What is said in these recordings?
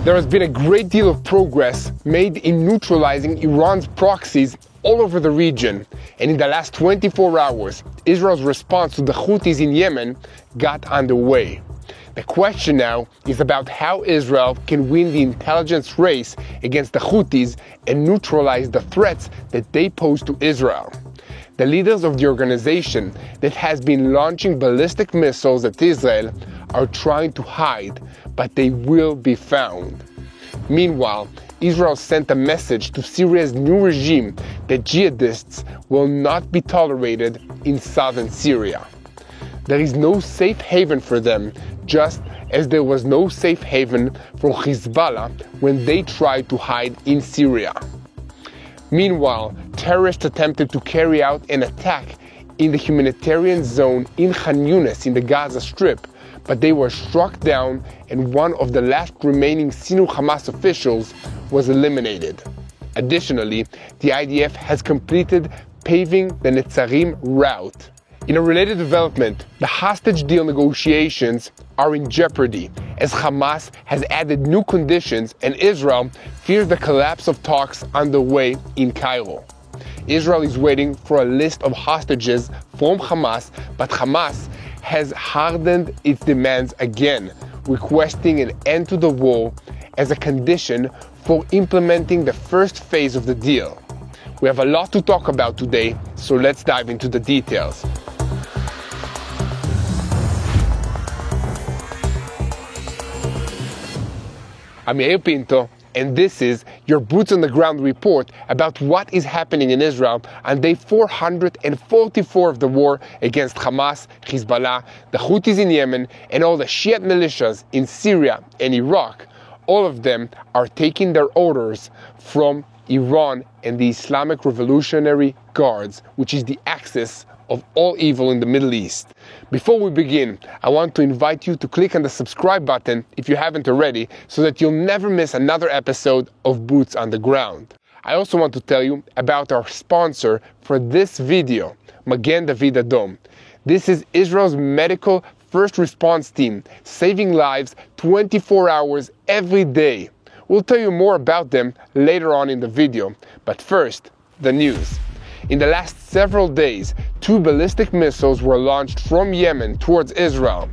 There has been a great deal of progress made in neutralizing Iran's proxies all over the region, and in the last 24 hours, Israel's response to the Houthis in Yemen got underway. The question now is about how Israel can win the intelligence race against the Houthis and neutralize the threats that they pose to Israel. The leaders of the organization that has been launching ballistic missiles at Israel are trying to hide, but they will be found. Meanwhile, Israel sent a message to Syria's new regime that jihadists will not be tolerated in southern Syria. There is no safe haven for them, just as there was no safe haven for Hezbollah when they tried to hide in Syria. Meanwhile, terrorists attempted to carry out an attack in the humanitarian zone in Khan Yunis in the Gaza Strip, but they were struck down and one of the last remaining senior Hamas officials was eliminated. Additionally, the IDF has completed paving the Netzarim route. In a related development, the hostage deal negotiations are in jeopardy as Hamas has added new conditions and Israel fears the collapse of talks underway in Cairo. Israel is waiting for a list of hostages from Hamas, but Hamas has hardened its demands again, requesting an end to the war as a condition for implementing the first phase of the deal. We have a lot to talk about today, so let's dive into the details. I'm Yair Pinto, and this is your Boots on the Ground report about what is happening in Israel on day 444 of the war against Hamas, Hezbollah, the Houthis in Yemen, and all the Shiite militias in Syria and Iraq. All of them are taking their orders from Iran and the Islamic Revolutionary Guards, which is the axis of all evil in the Middle East. Before we begin, I want to invite you to click on the subscribe button if you haven't already, so that you'll never miss another episode of Boots on the Ground. I also want to tell you about our sponsor for this video, Magen David Adom. This is Israel's medical first response team, saving lives 24 hours every day. We'll tell you more about them later on in the video, but first, the news. In the last several days, 2 ballistic missiles were launched from Yemen towards Israel.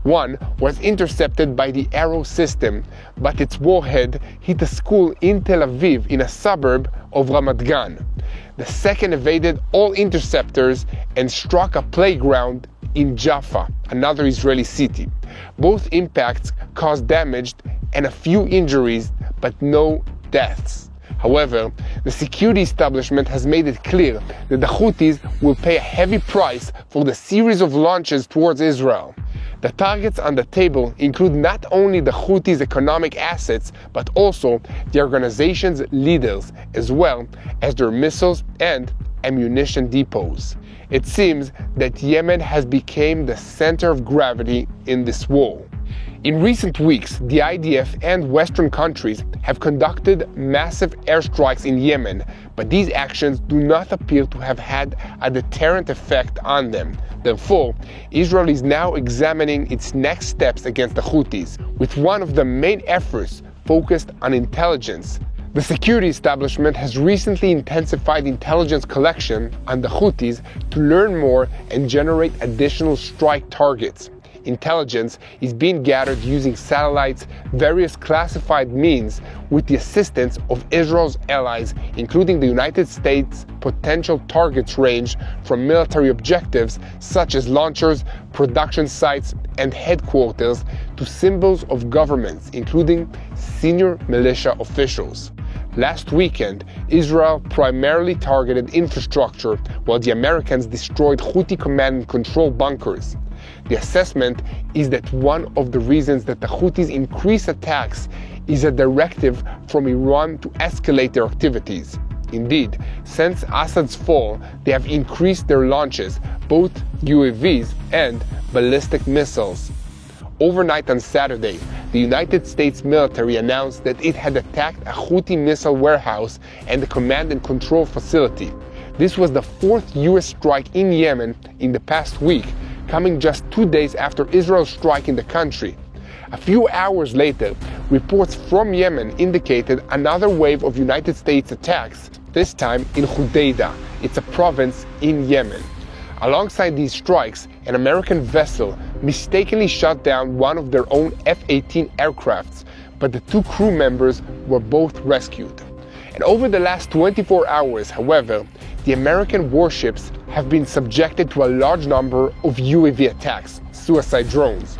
One was intercepted by the Arrow system, but its warhead hit a school in Tel Aviv in a suburb of Ramat Gan. The second evaded all interceptors and struck a playground in Jaffa, another Israeli city. Both impacts caused damage and a few injuries, but no deaths. However, the security establishment has made it clear that the Houthis will pay a heavy price for the series of launches towards Israel. The targets on the table include not only the Houthis' economic assets, but also the organization's leaders, as well as their missiles and ammunition depots. It seems that Yemen has become the center of gravity in this war. In recent weeks, the IDF and Western countries have conducted massive airstrikes in Yemen, but these actions do not appear to have had a deterrent effect on them. Therefore, Israel is now examining its next steps against the Houthis, with one of the main efforts focused on intelligence. The security establishment has recently intensified intelligence collection on the Houthis to learn more and generate additional strike targets. Intelligence is being gathered using satellites, various classified means, with the assistance of Israel's allies, including the United States. Potential targets range from military objectives such as launchers, production sites, and headquarters to symbols of governments, including senior militia officials. Last weekend, Israel primarily targeted infrastructure, while the Americans destroyed Houthi command and control bunkers. The assessment is that one of the reasons that the Houthis increase attacks is a directive from Iran to escalate their activities. Indeed, since Assad's fall, they have increased their launches, both UAVs and ballistic missiles. Overnight on Saturday, the United States military announced that it had attacked a Houthi missile warehouse and the command and control facility. This was the 4th U.S. strike in Yemen in the past week, coming just 2 days after Israel's strike in the country. A few hours later, reports from Yemen indicated another wave of United States attacks, this time in Hudaydah. It's a province in Yemen. Alongside these strikes, an American vessel mistakenly shot down one of their own F-18 aircrafts, but the two crew members were both rescued. And over the last 24 hours, however, the American warships have been subjected to a large number of UAV attacks, suicide drones.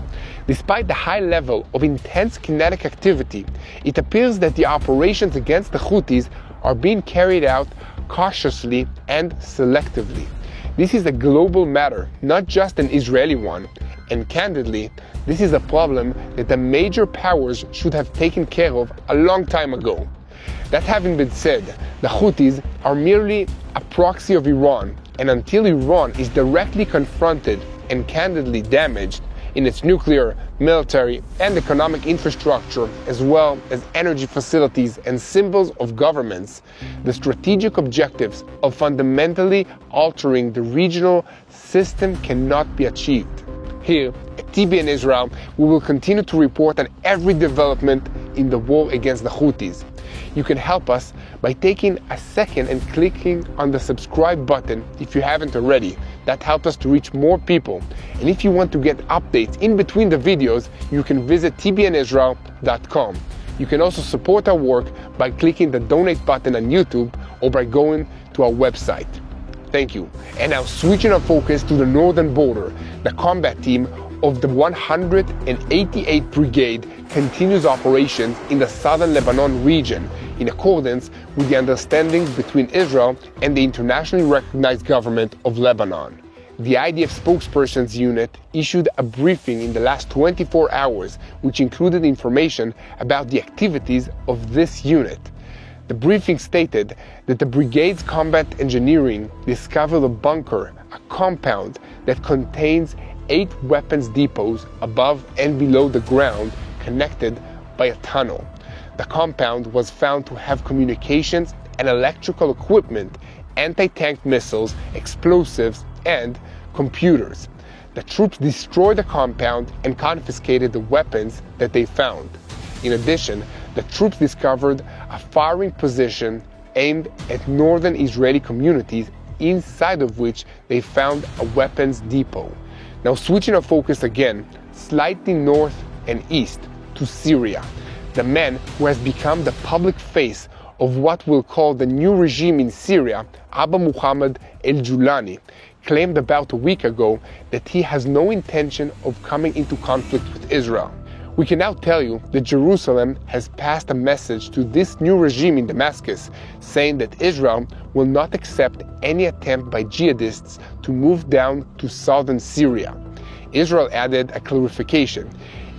Despite the high level of intense kinetic activity, it appears that the operations against the Houthis are being carried out cautiously and selectively. This is a global matter, not just an Israeli one, and candidly, this is a problem that the major powers should have taken care of a long time ago. That having been said, the Houthis are merely a proxy of Iran, and until Iran is directly confronted and candidly damaged in its nuclear, military, and economic infrastructure, as well as energy facilities and symbols of governments, the strategic objectives of fundamentally altering the regional system cannot be achieved. Here at TBN Israel, we will continue to report on every development in the war against the Houthis. You can help us by taking a second and clicking on the subscribe button if you haven't already. That helps us to reach more people. And if you want to get updates in between the videos, you can visit tbnisrael.com. You can also support our work by clicking the donate button on YouTube or by going to our website. Thank you. And now switching our focus to the northern border, the combat team of the 188th Brigade continues operations in the southern Lebanon region in accordance with the understanding between Israel and the internationally recognized government of Lebanon. The IDF spokesperson's unit issued a briefing in the last 24 hours, which included information about the activities of this unit. The briefing stated that the brigade's combat engineering discovered a bunker, a compound that contains 8 weapons depots above and below the ground, connected by a tunnel. The compound was found to have communications and electrical equipment, anti-tank missiles, explosives, and computers. The troops destroyed the compound and confiscated the weapons that they found. In addition, the troops discovered a firing position aimed at northern Israeli communities, inside of which they found a weapons depot. Now switching our focus again, slightly north and east to Syria. The man who has become the public face of what we'll call the new regime in Syria, Abu Muhammad al-Julani, claimed about a week ago that he has no intention of coming into conflict with Israel. We can now tell you that Jerusalem has passed a message to this new regime in Damascus, saying that Israel will not accept any attempt by jihadists to move down to southern Syria. Israel added a clarification.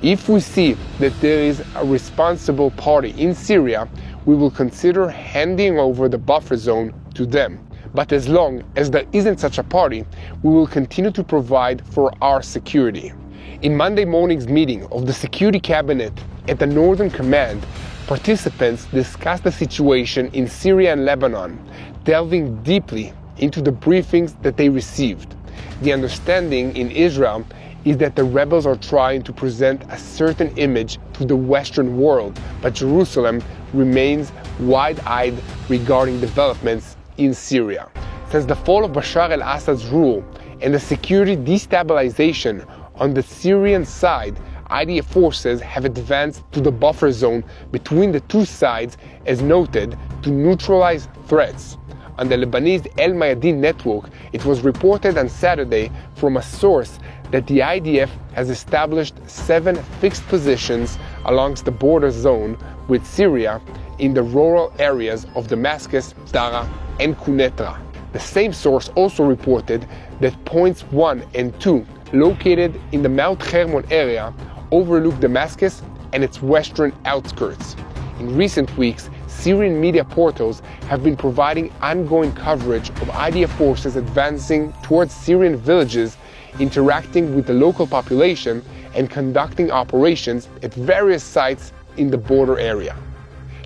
If we see that there is a responsible party in Syria, we will consider handing over the buffer zone to them. But as long as there isn't such a party, we will continue to provide for our security. In Monday morning's meeting of the Security Cabinet at the Northern Command, participants discussed the situation in Syria and Lebanon, delving deeply into the briefings that they received. The understanding in Israel is that the rebels are trying to present a certain image to the Western world, but Jerusalem remains wide-eyed regarding developments in Syria. Since the fall of Bashar al-Assad's rule and the security destabilization on the Syrian side, IDF forces have advanced to the buffer zone between the two sides, as noted, to neutralize threats. On the Lebanese El Mayadeen network, it was reported on Saturday from a source that the IDF has established 7 fixed positions along the border zone with Syria in the rural areas of Damascus, Dara, and Quneitra. The same source also reported that points 1 and 2, located in the Mount Hermon area, overlook Damascus and its western outskirts. In recent weeks, Syrian media portals have been providing ongoing coverage of IDF forces advancing towards Syrian villages, interacting with the local population, and conducting operations at various sites in the border area.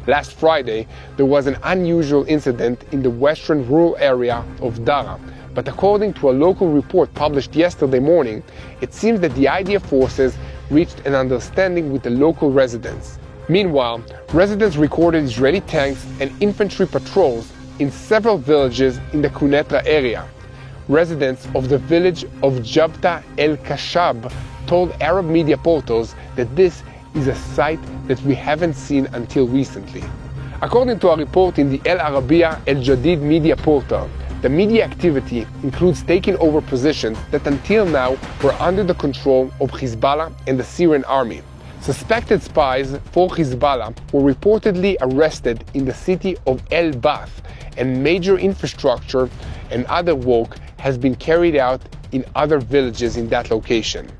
Last Friday, there was an unusual incident in the western rural area of Dara, but according to a local report published yesterday morning, it seems that the IDF forces reached an understanding with the local residents. Meanwhile, residents recorded Israeli tanks and infantry patrols in several villages in the Quneitra area. Residents of the village of Jabta el-Kashab told Arab media portals that this is a sight that we haven't seen until recently. According to a report in the El Arabiya El Jadid media portal, the media activity includes taking over positions that until now were under the control of Hezbollah and the Syrian army. Suspected spies for Hezbollah were reportedly arrested in the city of El Bath, and major infrastructure and other work has been carried out in other villages in that location.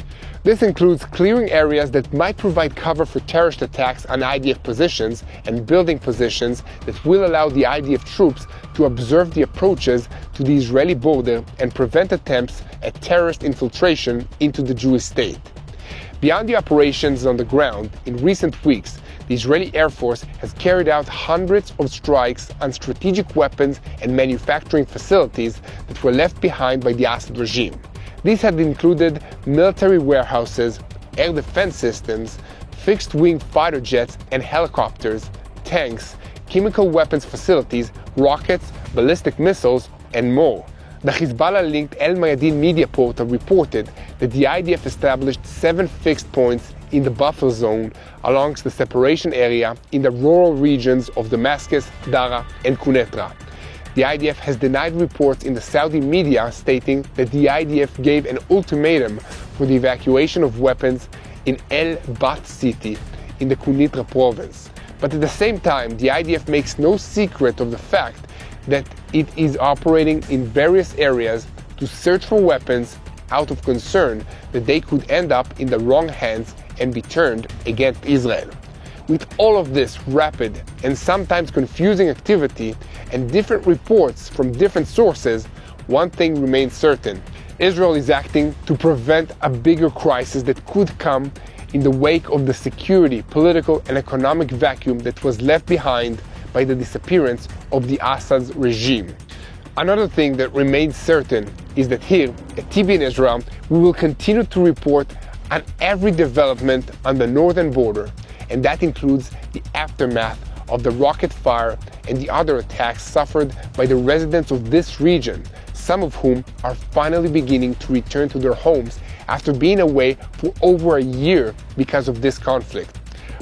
This includes clearing areas that might provide cover for terrorist attacks on IDF positions and building positions that will allow the IDF troops to observe the approaches to the Israeli border and prevent attempts at terrorist infiltration into the Jewish state. Beyond the operations on the ground, in recent weeks, the Israeli Air Force has carried out hundreds of strikes on strategic weapons and manufacturing facilities that were left behind by the Assad regime. These had included military warehouses, air defense systems, fixed-wing fighter jets and helicopters, tanks, chemical weapons facilities, rockets, ballistic missiles, and more. The Hezbollah-linked El Mayadin media portal reported that the IDF established 7 fixed points in the buffer zone along the separation area in the rural regions of Damascus, Dara, and Quneitra. The IDF has denied reports in the Saudi media stating that the IDF gave an ultimatum for the evacuation of weapons in El Bat city in the Quneitra province. But at the same time, the IDF makes no secret of the fact that it is operating in various areas to search for weapons out of concern that they could end up in the wrong hands and be turned against Israel. With all of this rapid and sometimes confusing activity and different reports from different sources, one thing remains certain. Israel is acting to prevent a bigger crisis that could come in the wake of the security, political, and economic vacuum that was left behind by the disappearance of the Assad's regime. Another thing that remains certain is that here at TBN Israel, we will continue to report on every development on the northern border, and that includes the aftermath of the rocket fire and the other attacks suffered by the residents of this region, some of whom are finally beginning to return to their homes after being away for over a year because of this conflict.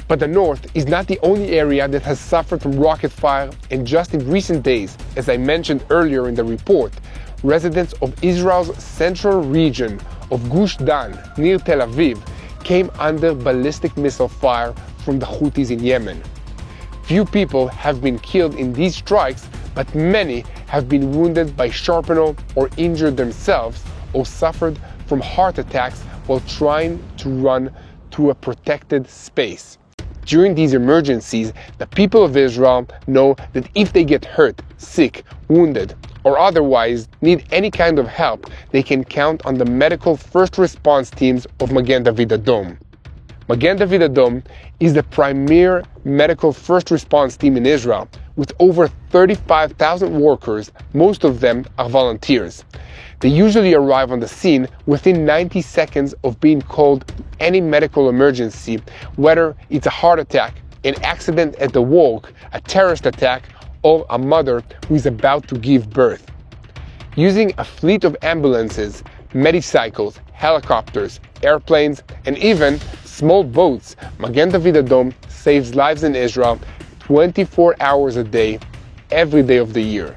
But the north is not the only area that has suffered from rocket fire, and just in recent days, as I mentioned earlier in the report, residents of Israel's central region of Gush Dan near Tel Aviv came under ballistic missile fire from the Houthis in Yemen. Few people have been killed in these strikes, but many have been wounded by shrapnel or injured themselves or suffered from heart attacks while trying to run to a protected space. During these emergencies, the people of Israel know that if they get hurt, sick, wounded, or otherwise need any kind of help, they can count on the medical first response teams of Magen David Adom. Magen David Adom is the premier medical first response team in Israel, with over 35,000 workers. Most of them are volunteers. They usually arrive on the scene within 90 seconds of being called any medical emergency, whether it's a heart attack, an accident at the work, a terrorist attack, or a mother who is about to give birth. Using a fleet of ambulances, medicycles, helicopters, airplanes, and even small boats, Magen David Adom saves lives in Israel 24 hours a day, every day of the year.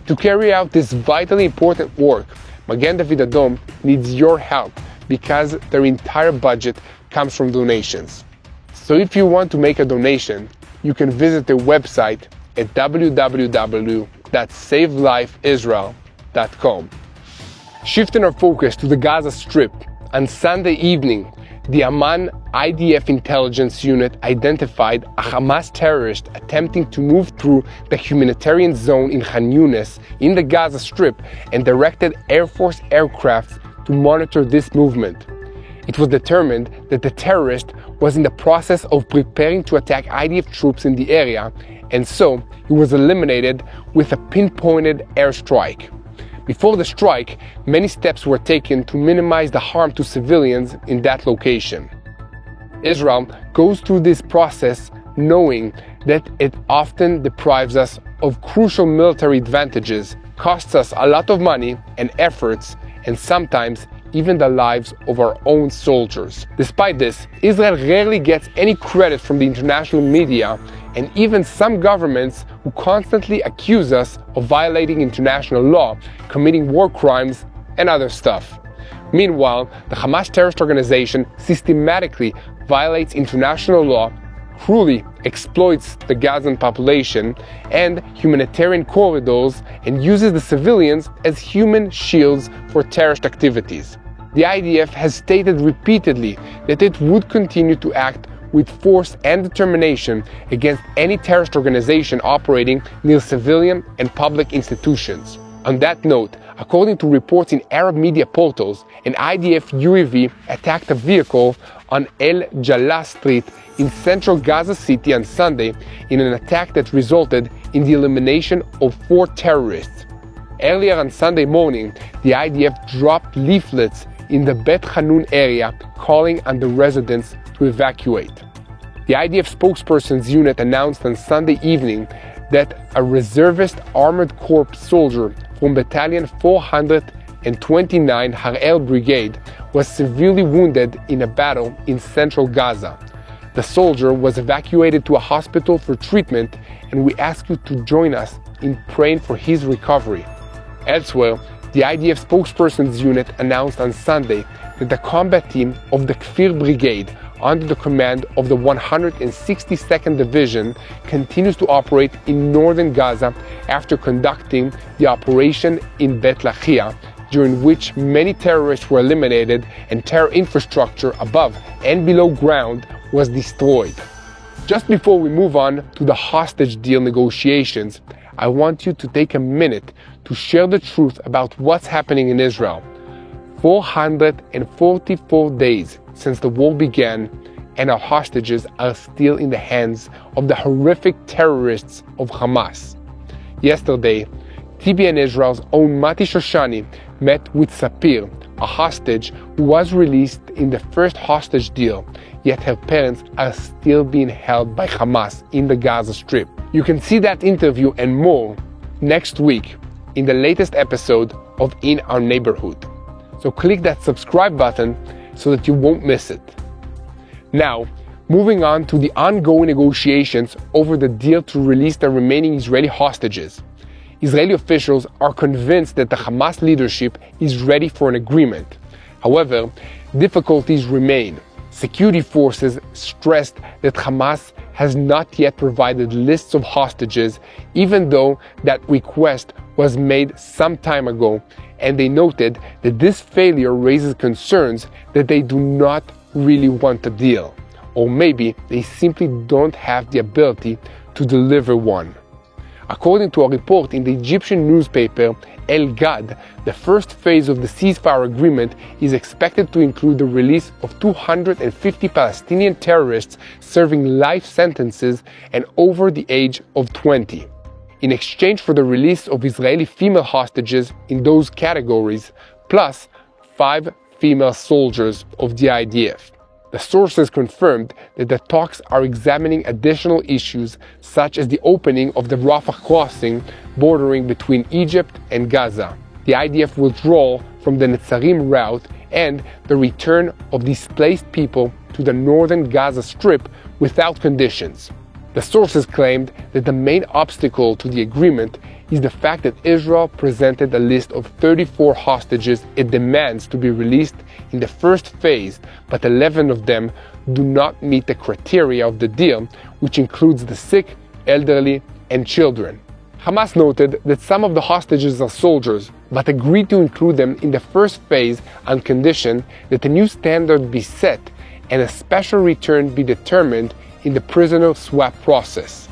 To carry out this vitally important work, Magen David Adom needs your help because their entire budget comes from donations. So if you want to make a donation, you can visit their website at www.savelifeisrael.com. Shifting our focus to the Gaza Strip, on Sunday evening, the Amman IDF intelligence unit identified a Hamas terrorist attempting to move through the humanitarian zone in Khan Yunis in the Gaza Strip and directed Air Force aircraft to monitor this movement. It was determined that the terrorist was in the process of preparing to attack IDF troops in the area, and so he was eliminated with a pinpointed airstrike. Before the strike, many steps were taken to minimize the harm to civilians in that location. Israel goes through this process knowing that it often deprives us of crucial military advantages, costs us a lot of money and efforts, and sometimes even the lives of our own soldiers. Despite this, Israel rarely gets any credit from the international media and even some governments who constantly accuse us of violating international law, committing war crimes, and other stuff. Meanwhile, the Hamas terrorist organization systematically violates international law, cruelly exploits the Gazan population and humanitarian corridors, and uses the civilians as human shields for terrorist activities. The IDF has stated repeatedly that it would continue to act with force and determination against any terrorist organization operating near civilian and public institutions. On that note, according to reports in Arab media portals, an IDF UAV attacked a vehicle on El Jallah Street in central Gaza City on Sunday in an attack that resulted in the elimination of 4 terrorists. Earlier on Sunday morning, the IDF dropped leaflets in the Bet Hanun area calling on the residents to evacuate. The IDF spokesperson's unit announced on Sunday evening that a reservist armored corps soldier from Battalion 429 Harel Brigade was severely wounded in a battle in central Gaza. The soldier was evacuated to a hospital for treatment, and we ask you to join us in praying for his recovery. Elsewhere, the IDF spokesperson's unit announced on Sunday that the combat team of the Kfir Brigade, under the command of the 162nd Division, continues to operate in northern Gaza after conducting the operation in Bet Lahia, during which many terrorists were eliminated and terror infrastructure above and below ground was destroyed. Just before we move on to the hostage deal negotiations, I want you to take a minute to share the truth about what's happening in Israel. 444 days since the war began, and our hostages are still in the hands of the horrific terrorists of Hamas. Yesterday, TBN Israel's own Mati Shoshani met with Sapir, a hostage who was released in the first hostage deal, yet her parents are still being held by Hamas in the Gaza Strip. You can see that interview and more next week in the latest episode of In Our Neighborhood. So click that subscribe button so that you won't miss it. Now, moving on to the ongoing negotiations over the deal to release the remaining Israeli hostages. Israeli officials are convinced that the Hamas leadership is ready for an agreement. However, difficulties remain. Security forces stressed that Hamas has not yet provided lists of hostages, even though that request was made some time ago, and they noted that this failure raises concerns that they do not really want a deal, or maybe they simply don't have the ability to deliver one. According to a report in the Egyptian newspaper El Gad, the first phase of the ceasefire agreement is expected to include the release of 250 Palestinian terrorists serving life sentences and over the age of 20, in exchange for the release of Israeli female hostages in those categories, plus 5 female soldiers of the IDF. The sources confirmed that the talks are examining additional issues such as the opening of the Rafah crossing bordering between Egypt and Gaza, the IDF withdrawal from the Netzarim route, and the return of displaced people to the northern Gaza Strip without conditions. The sources claimed that the main obstacle to the agreement is the fact that Israel presented a list of 34 hostages it demands to be released in the first phase, but 11 of them do not meet the criteria of the deal, which includes the sick, elderly, and children. Hamas noted that some of the hostages are soldiers, but agreed to include them in the first phase on condition that a new standard be set and a special return be determined in the prisoner swap process.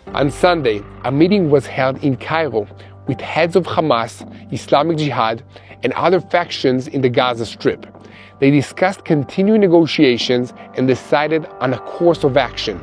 On Sunday, a meeting was held in Cairo with heads of Hamas, Islamic Jihad, and other factions in the Gaza Strip. They discussed continuing negotiations and decided on a course of action.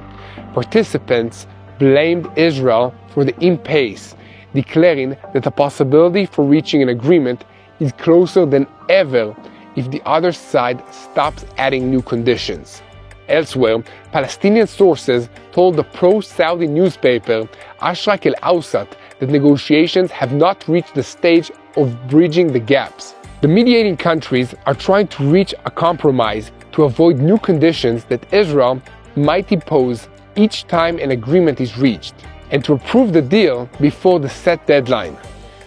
Participants blamed Israel for the impasse, declaring that the possibility for reaching an agreement is closer than ever if the other side stops adding new conditions. Elsewhere, Palestinian sources told the pro-Saudi newspaper Ashraq al-Awsat that negotiations have not reached the stage of bridging the gaps. The mediating countries are trying to reach a compromise to avoid new conditions that Israel might impose each time an agreement is reached, and to approve the deal before the set deadline.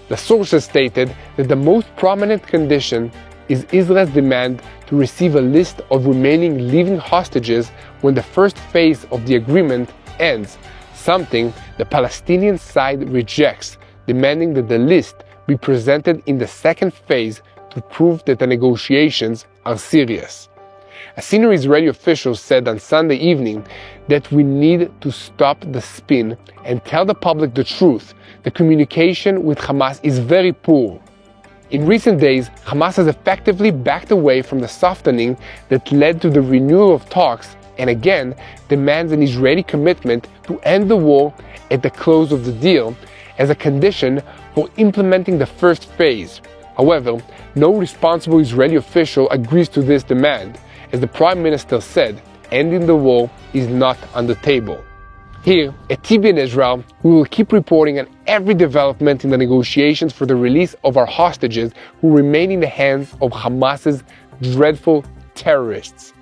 The sources stated that the most prominent condition is Israel's demand to receive a list of remaining living hostages when the first phase of the agreement ends, something the Palestinian side rejects, demanding that the list be presented in the second phase to prove that the negotiations are serious. A senior Israeli official said on Sunday evening that we need to stop the spin and tell the public the truth. The communication with Hamas is very poor. In recent days, Hamas has effectively backed away from the softening that led to the renewal of talks and again demands an Israeli commitment to end the war at the close of the deal as a condition for implementing the first phase. However, no responsible Israeli official agrees to this demand. As the Prime Minister said, ending the war is not on the table. Here at TBN Israel, we will keep reporting on every development in the negotiations for the release of our hostages who remain in the hands of Hamas's dreadful terrorists.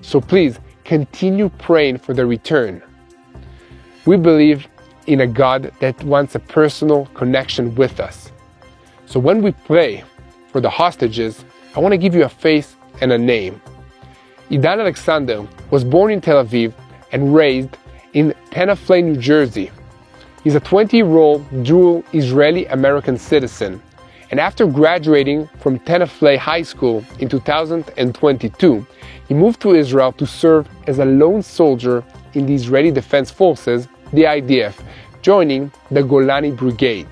So please continue praying for their return. We believe in a God that wants a personal connection with us. So when we pray for the hostages, I want to give you a face and a name. Idan Alexander was born in Tel Aviv and raised in Tenafly, New Jersey. He's a 20-year-old dual Israeli-American citizen, and after graduating from Tenafly High School in 2022, he moved to Israel to serve as a lone soldier in the Israeli Defense Forces, the IDF, joining the Golani Brigade.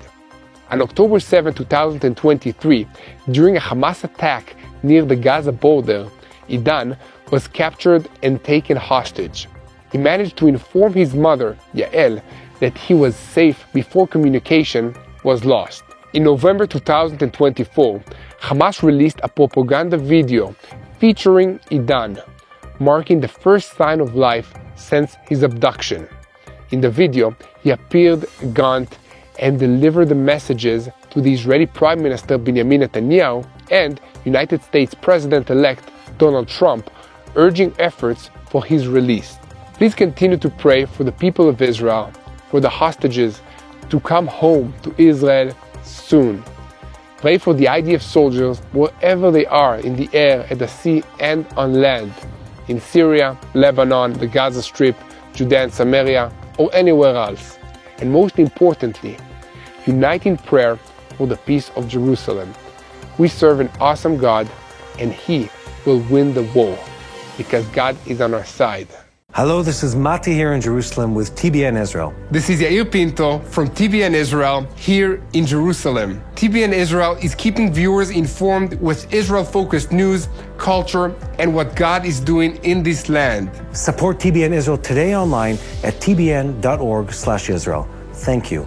On October 7, 2023, during a Hamas attack near the Gaza border, Idan was captured and taken hostage. He managed to inform his mother, Yair, that he was safe before communication was lost. In November 2024, Hamas released a propaganda video featuring Idan, marking the first sign of life since his abduction. In the video, he appeared gaunt and delivered the messages to the Israeli Prime Minister Benjamin Netanyahu and United States President-elect Donald Trump, urging efforts for his release. Please continue to pray for the people of Israel, for the hostages to come home to Israel soon. Pray for the IDF soldiers wherever they are, in the air, at the sea, and on land, in Syria, Lebanon, the Gaza Strip, Judea and Samaria, or anywhere else. And most importantly, unite in prayer for the peace of Jerusalem. We serve an awesome God, and He will win the war, because God is on our side. Hello, this is Mati here in Jerusalem with TBN Israel. This is Yair Pinto from TBN Israel here in Jerusalem. TBN Israel is keeping viewers informed with Israel-focused news, culture, and what God is doing in this land. Support TBN Israel today online at tbn.org/Israel. Thank you.